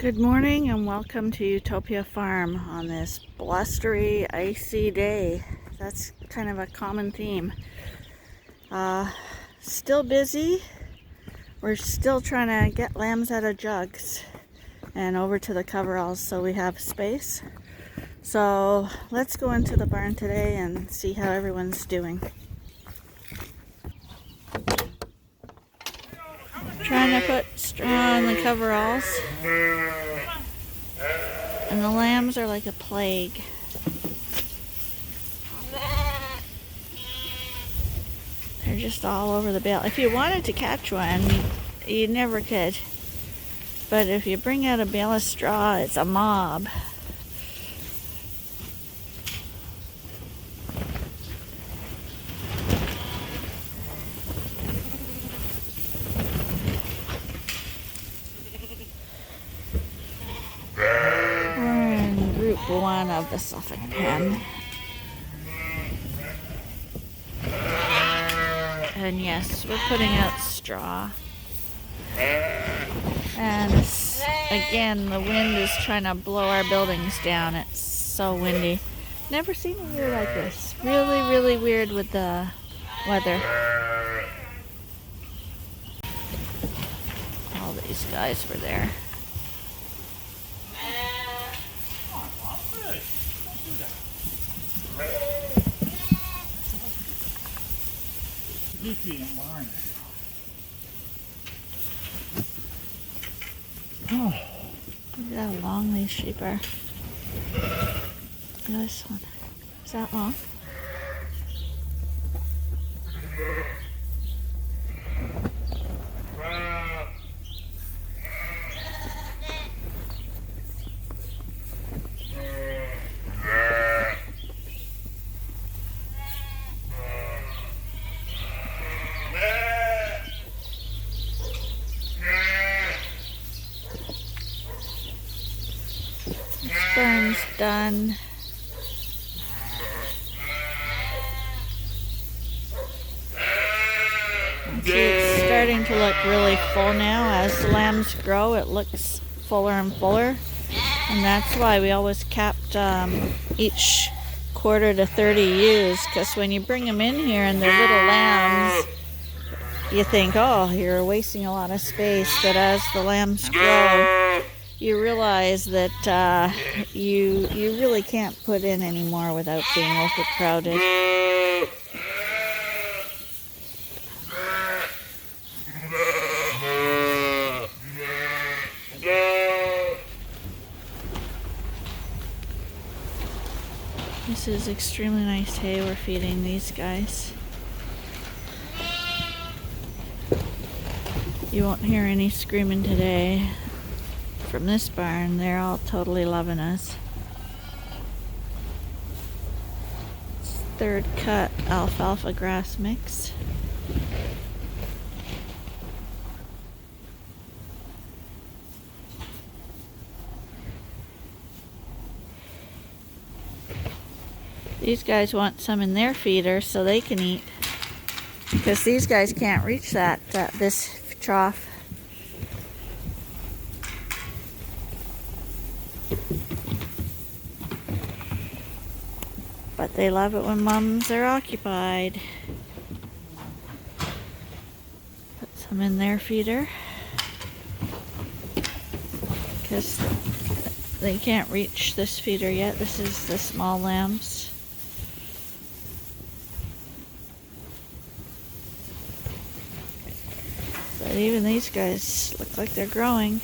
Good morning and welcome to Ewetopia Farm on this blustery, icy day. That's kind of a common theme. Still busy. We're still trying to get lambs out of jugs and over to the coveralls so we have space. So let's go into the barn today and see how everyone's doing. Trying to put straw in the coveralls. And the lambs are like a plague. They're just all over the bale. If you wanted to catch one, you never could. But if you bring out a bale of straw, it's a mob. We're in group 1 of the Suffolk pen. And yes, we're putting out straw. And again, the wind is trying to blow our buildings down. It's so windy. Never seen a year like this. Really, really weird with the weather. All these guys were there. Oh, look at how long these sheep are. Look at this one. Is that long? Burn's done. It's starting to look really full now. As the lambs grow, it looks fuller and fuller. And that's why we always capped each quarter to 30 ewes, because when you bring them in here and they're little lambs, you think, oh, you're wasting a lot of space. But as the lambs grow, you realize that you really can't put in any more without being overcrowded. This is extremely nice hay we're feeding these guys. You won't hear any screaming today from this barn. They're all totally loving us. It's third cut alfalfa grass mix. These guys want some in their feeder so they can eat, because these guys can't reach this trough. But they love it when mums are occupied. Put some in their feeder, because they can't reach this feeder yet. This is the small lambs. But even these guys look like they're growing.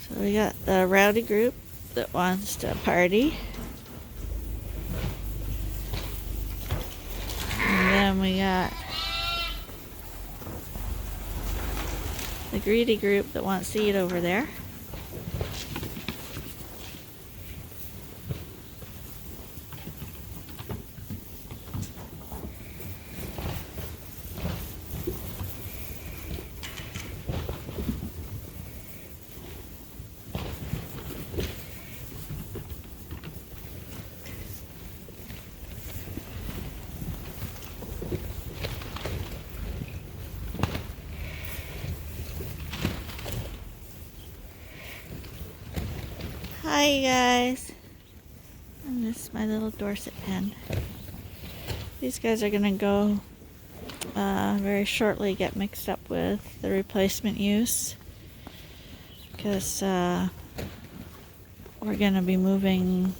So we got the rowdy group that wants to party. And then we got the greedy group that wants to eat over there. Hi guys. And this is my little Dorset pen. These guys are gonna go very shortly get mixed up with the replacement ewes because we're gonna be moving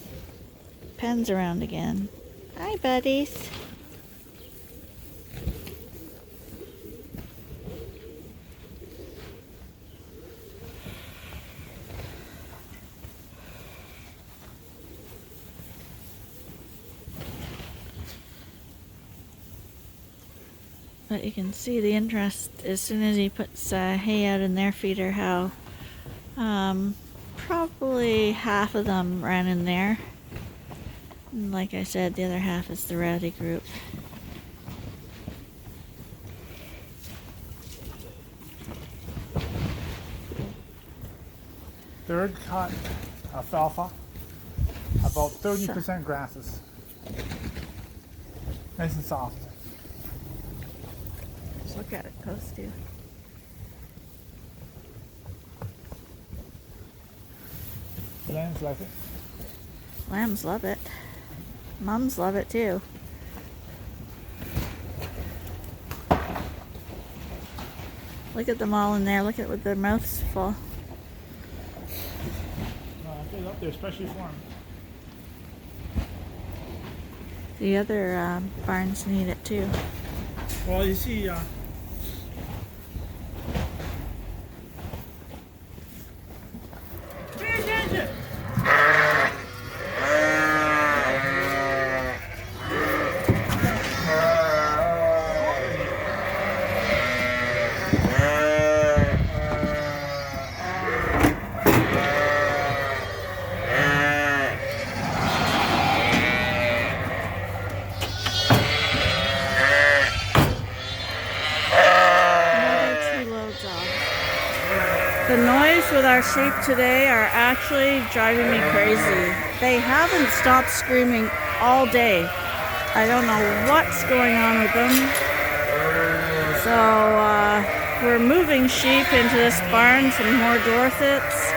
pens around again. Hi buddies. But you can see the interest as soon as he puts hay out in their feeder, how probably half of them ran in there. And like I said, the other half is the rowdy group. Third cut alfalfa, about 30% grasses. Nice and soft. Just look at it close to you. The lambs like it. Lambs love it. Mums love it too. Look at them all in there. Look at with their mouths full. Get up there, especially for them. The other barns need it too. Well, you see, pay attention! The noise with our sheep today are actually driving me crazy. They haven't stopped screaming all day. I don't know what's going on with them. So we're moving sheep into this barn, some more Dorsets.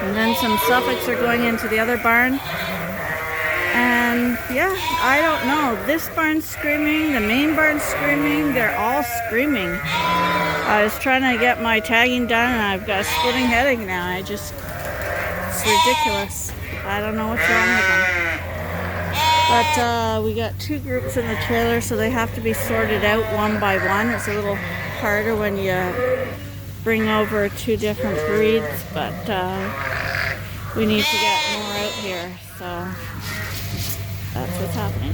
And then some Suffolks are going into the other barn. And yeah, I don't know. This barn's screaming, the main barn's screaming, they're all screaming. I was trying to get my tagging done and I've got a splitting headache now. It's ridiculous. I don't know what's wrong with them. But we got two groups in the trailer, so they have to be sorted out one by one. It's a little harder when you bring over two different breeds, but we need to get more out here, so that's what's happening.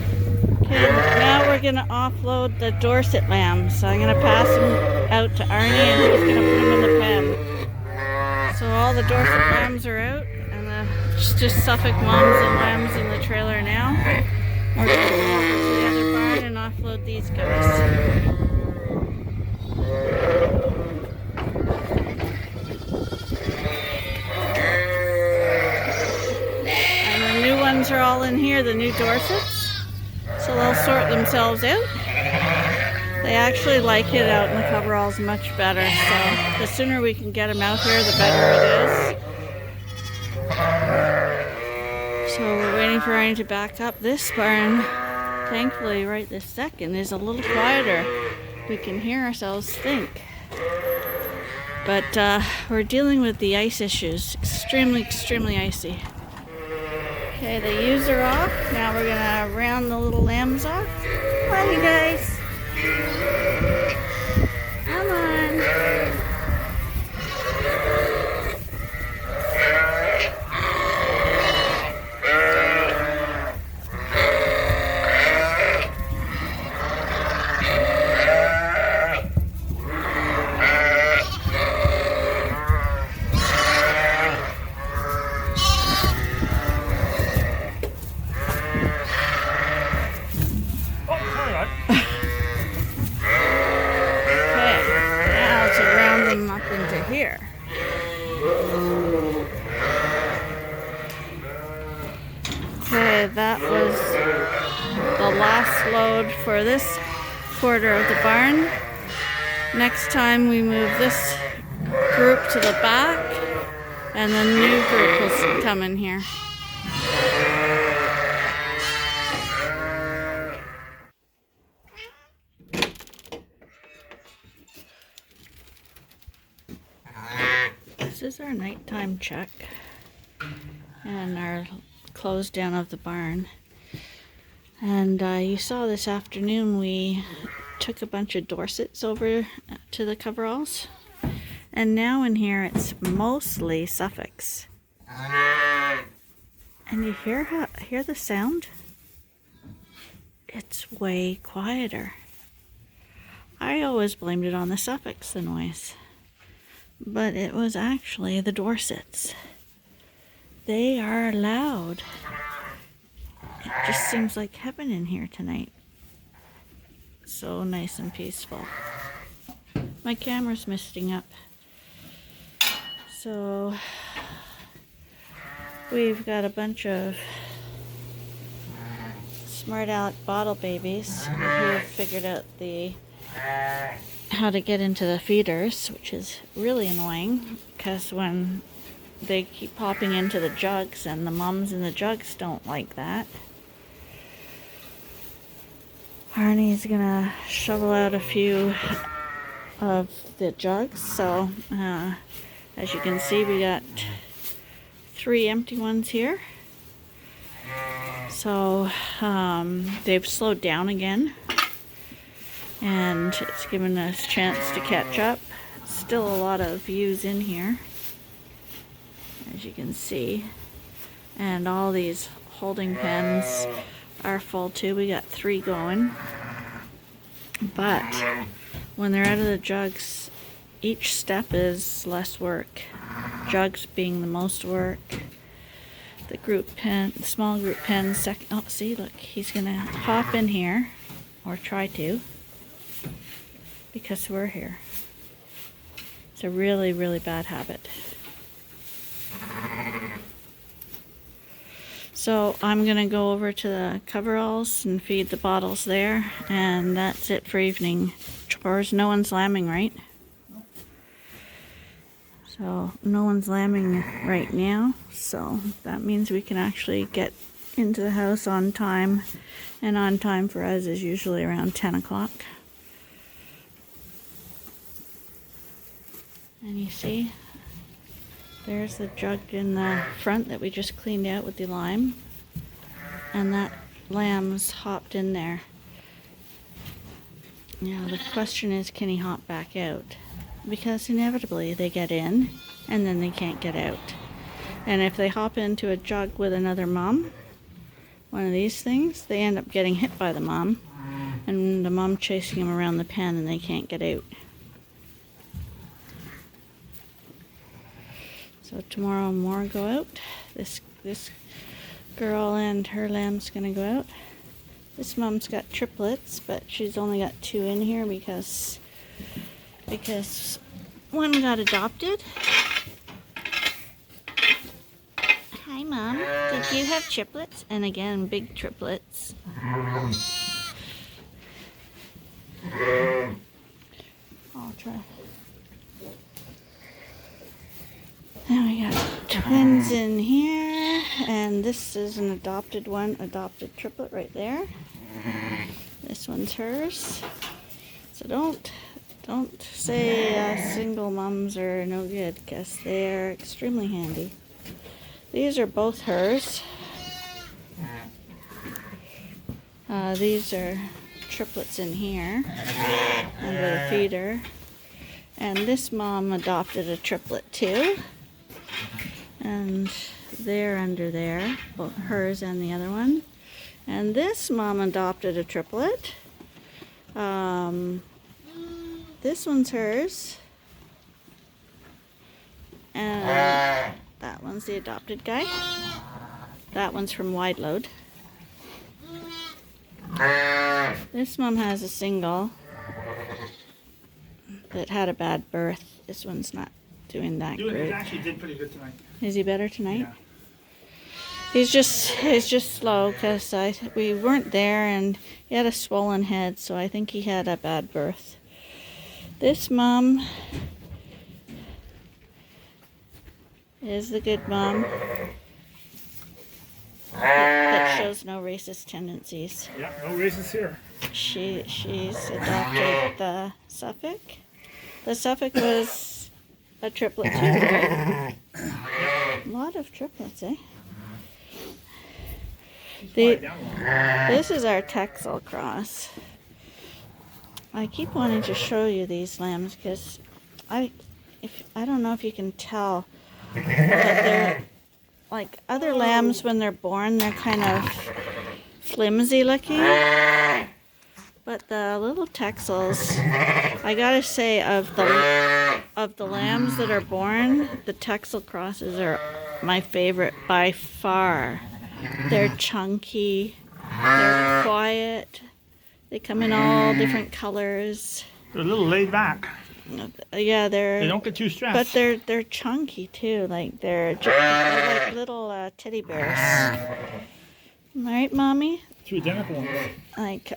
Okay, now we're going to offload the Dorset lambs. So I'm going to pass them out to Arnie and he's going to put them in the pen. So all the Dorset lambs are out and it's just Suffolk mums and lambs in the trailer now. We're going to go over to the other barn and offload these guys. And the new ones are all in here, the new Dorsets. So they'll sort themselves out. They actually like it out in the coveralls much better. So the sooner we can get them out here, the better it is. So we're waiting for Arnie to back up. This barn, thankfully right this second, is a little quieter. We can hear ourselves think. But we're dealing with the ice issues. Extremely, extremely icy. Okay, the ewes are off. Now we're gonna round the little lambs off. Hi, you guys. Come on. Here. Okay, that was the last load for this quarter of the barn. Next time we move this group to the back And then the new group will come in here. This is our nighttime check and our close down of the barn. And you saw this afternoon we took a bunch of Dorsets over to the coveralls. And now in here it's mostly Suffolks. And you hear the sound? It's way quieter. I always blamed it on the Suffolks, the noise. But it was actually the Dorsets. They are loud. It just seems like heaven in here tonight. So nice and peaceful. My camera's misting up. So we've got a bunch of smart aleck bottle babies who figured out how to get into the feeders, which is really annoying because when they keep popping into the jugs and the mums in the jugs don't like that. Arnie's gonna shovel out a few of the jugs, so as you can see we got 3 empty ones here. So they've slowed down again and it's given us a chance to catch up. Still a lot of ewes in here, as you can see, and all these holding pens are full too. We got 3 going, but when they're out of the jugs, each step is less work. Jugs being the most work. The group pen, the small group pen, second. Oh, see, look, he's gonna hop in here, or try to, because we're here. It's a really, really bad habit. So I'm gonna go over to the coveralls and feed the bottles there, and that's it for evening chores. No one's lambing, right? So no one's lambing right now, so that means we can actually get into the house on time, and on time for us is usually around 10 o'clock. And you see, there's the jug in the front that we just cleaned out with the lime, and that lamb's hopped in there. Now the question is, can he hop back out? Because inevitably they get in and then they can't get out. And if they hop into a jug with another mom, one of these things, they end up getting hit by the mom and the mom chasing them around the pen and they can't get out. So tomorrow more go out. This girl and her lamb's gonna go out. This mom's got triplets, but she's only got 2 in here because one got adopted. Hi Mom, did you have triplets? And again, big triplets. I'll try. Now we got twins in here, and this is an adopted one, adopted triplet right there. This one's hers. So don't say single mums are no good, because they're extremely handy. These are both hers. These are triplets in here under the feeder. And this mom adopted a triplet too. And they're under there, both hers and the other one. And this mom adopted a triplet. This one's hers. And that one's the adopted guy. That one's from Wide Load. This mom has a single that had a bad birth. This one's not doing that He great. actually did pretty good tonight. Is he better tonight? Yeah. He's just slow because we weren't there and he had a swollen head, so I think he had a bad birth. This mom is the good mom that shows no racist tendencies. Yeah, no races here. She's adopted the Suffolk. The Suffolk was a triplet too, right? A lot of triplets, eh? This is our Texel cross. I keep wanting to show you these lambs because I don't know if you can tell, but they're like other lambs when they're born. They're kind of flimsy looking, but the little Texels, I gotta say, of the lambs that are born, the Texel crosses are my favorite by far. They're chunky, they're quiet, they come in all different colors. They're a little laid back. Yeah, They don't get too stressed. but they're chunky too, like they're like little teddy bears. Right, Mommy? Two identical ones. Like,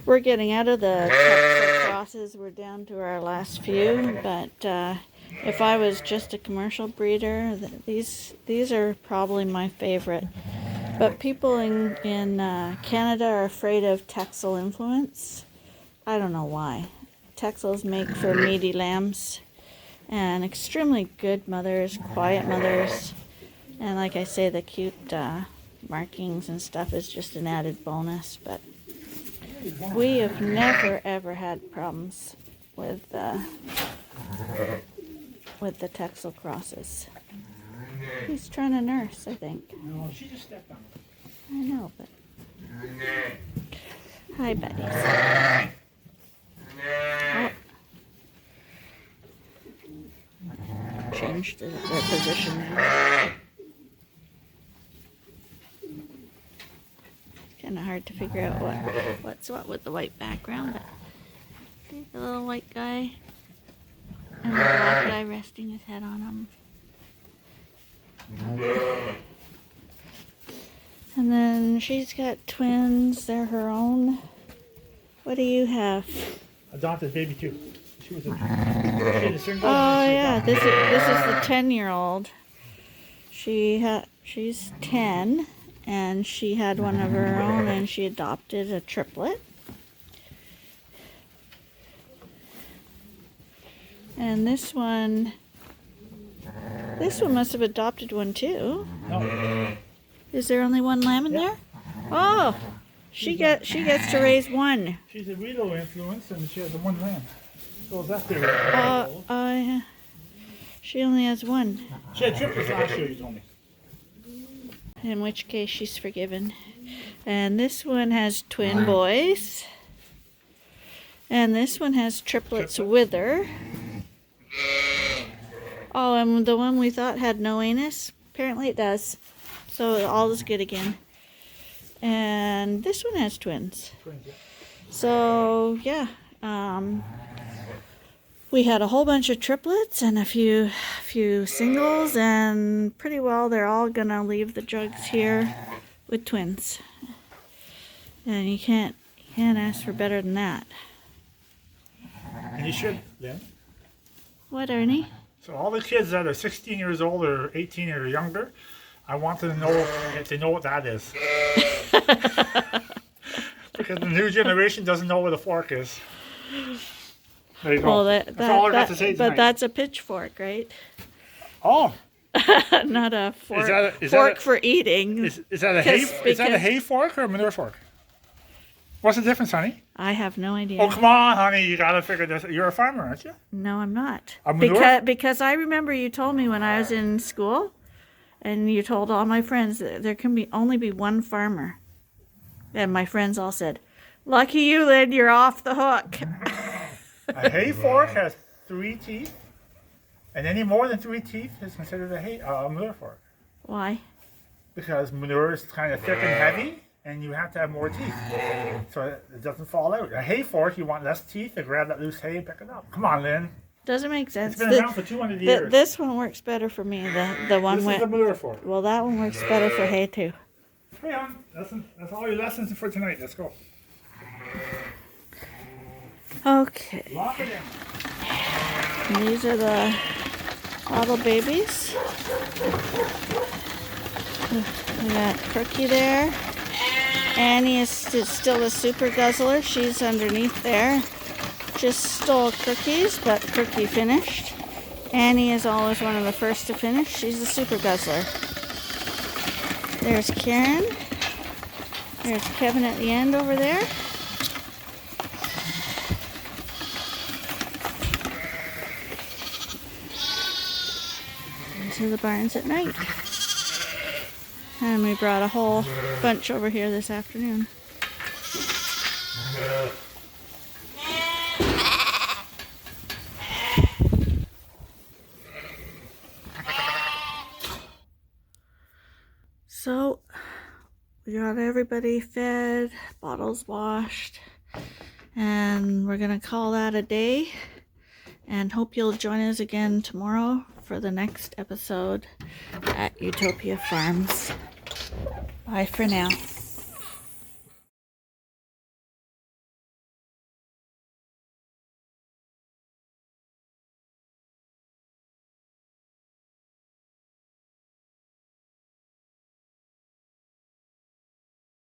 we're getting out of the Texel crosses. We're down to our last few, but if I was just a commercial breeder, these are probably my favorite. But people in Canada are afraid of Texel influence. I don't know why. Texels make for meaty lambs and extremely good mothers, quiet mothers. And like I say, the cute markings and stuff is just an added bonus. But we have never ever had problems with the Texel crosses. He's trying to nurse, I think. No, she just stepped on it. I know, but... Hi, buddies. Oh. Changed their position there. It's kind of hard to figure out what's what with the white background. But see the little white guy and the black guy resting his head on him. And then she's got twins. They're her own. What do you have? Adopted baby too. She was a single. Oh yeah, this is the 10-year-old. She's 10, and she had one of her own, and she adopted a triplet. And this one must have adopted one too. No. Is there only one lamb in there? Oh, she gets to raise one. She's a widow influence, and she has the one lamb. So that's there. Yeah. She only has one. She had triplets last year, you told me. In which case she's forgiven. And this one has twin boys. And this one has triplets with her. Oh, and the one we thought had no anus, apparently it does. So all is good again. And this one has twins. So yeah, we had a whole bunch of triplets and a few singles, and pretty well they're all gonna leave the jugs here with twins. And you can't ask for better than that. And you should, then. What, Ernie? So all the kids that are 16 years old or 18 or younger, I want them to know if they know what that is. Because the new generation doesn't know what a fork is. There you go. Well, that's all I got to say tonight. But that's a pitchfork, right? Oh. Not a fork. Is fork for eating. Is that a hay? Is that a hay fork or a manure fork? What's the difference, honey? I have no idea. Oh, come on, honey. You got to figure this. You're a farmer, aren't you? No, I'm not. A manure? Because I remember you told me when I was in school, and you told all my friends that there can only be one farmer. And my friends all said, "Lucky you, Lynn, you're off the hook." A hay fork has 3 teeth, and any more than 3 teeth is considered a manure fork. Why? Because manure is kind of thick and heavy, and you have to have more teeth, so it doesn't fall out. A hay fork, you want less teeth to grab that loose hay and pick it up. Come on, Lynn. Doesn't make sense. It's been around for 200 years. This one works better for me. The one this with is a manure fork. Well, that one works better for hay too. Hey, on. That's all your lessons for tonight. Let's go. Okay. Lock it in. And these are the Bottle babies. We got Crookie there. Annie is still a super guzzler. She's underneath there. Just stole Crookie's, but Crookie finished. Annie is always one of the first to finish. She's a super guzzler. There's Karen. There's Kevin at the end over there. These are the barns at night. And we brought a whole bunch over here this afternoon. So, we got everybody fed, bottles washed, and we're going to call that a day. And hope you'll join us again tomorrow for the next episode at Ewetopia Farms. Bye for now.